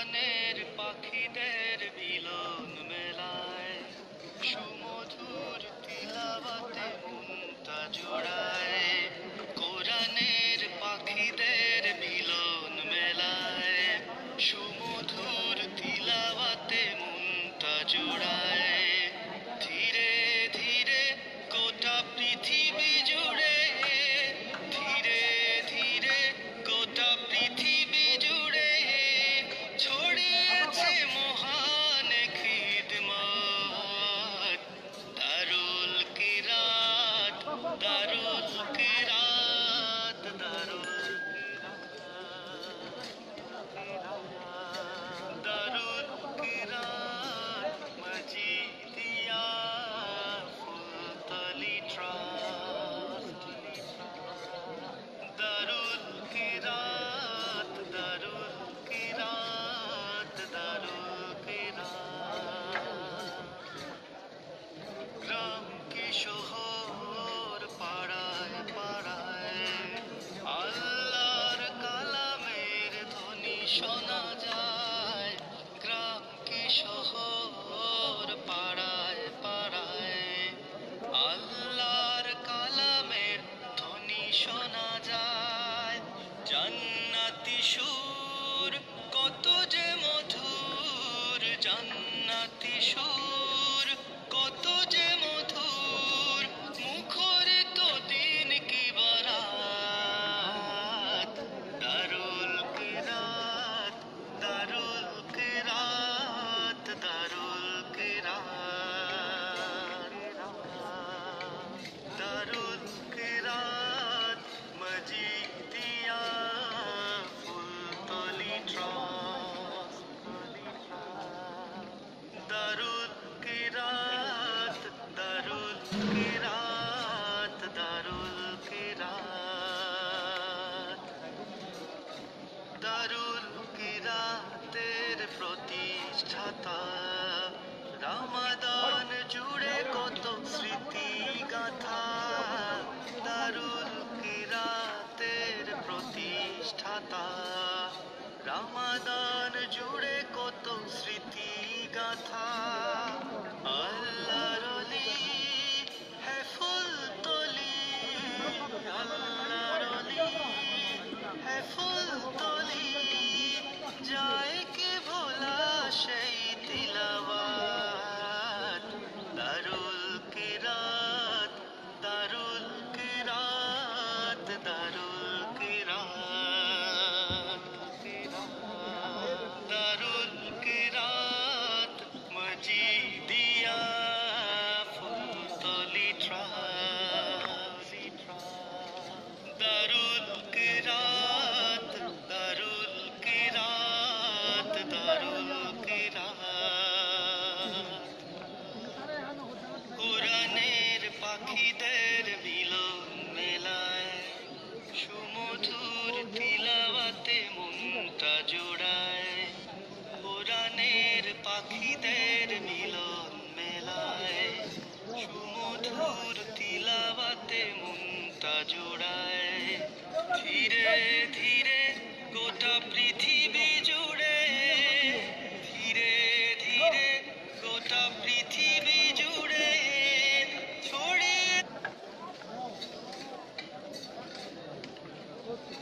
কোরআনের পাখিদের মিলন মেলায় সুমধুর তিলাওয়াতে মনটা জোড়ায়। কোরআনের পাখিদের মিলন মেলায় সুমধুর তিলাওয়াতে মনটা জোড়ায়। ধীরে ধীরে গোটা পৃথিবী জুড়ে, ধীরে ধীরে গোটা পৃথিবী জুড়ে ছড়িয়েছে মহান খিদমত। দারুল কিরাত, দারুল কিরাত, দারুল দারুল কিরাত মজিদিয়া ফুলতলি ট্রাস্ট। দারুল কিরাত, দারুল কিরাত, দারুল কিরাত। গ্রাম কি শহর, পাড়ায় পাড়ায় আল্লাহর কালামের ধ্বনি শোনা যায়। গ্রাম কি শহর, পাড়ায় পাড়ায় আল্লাহর কালামের ধ্বনি শোনা যায়। জান্নাতি সুর কত যে মধুর, জান্নাতি সুর কত যে মধুর, মুখরিত দিন কি বারাত। দারুল কিরাত, দারুল কিরাত, দারুল কিরাত, দারুল কিরাত মজিদিয়া ফুলতলি ট্রাস্ট। দারুল কিরাত, দারুল কিরাত, দারুল কিরাত। দারুল কিরাতের প্রতিষ্ঠাতা, রমাদান জুড়ে কত স্মৃতি গাথা। দারুল কিরাতের প্রতিষ্ঠাতা, রমাদান জুড়ে কত স্মৃতি গাথা। আল্লাহর ওলি হে ফুলতলি, আল্লাহর ওলি হে ফুলতলি, যায় কি ভোলা সেই তিলাওয়াত। দারুল কিরাত, দারুল কিরাত, দারুল কিরাত, দারুল কিরাত মজিদিয়া ফুলতলি ট্রাস্ট। দারুল কিরাত, দারুল কিরাত, দারুল কিরাত। কোরআনের পাখিদের মিলন মেলায় সুমধুর তিলাওয়াতে মনটা জোড়ায়। কোরআনের পাখিদের মিলন মেলায় সুমধুর তিলাওয়াতে মনটা জোড়ায়। ধীরে ধীরে গোটা পৃথিবী জুড়ে, ধীরে ধীরে গোটা পৃথিবী জুড়ে ছড়িয়ে। Okay.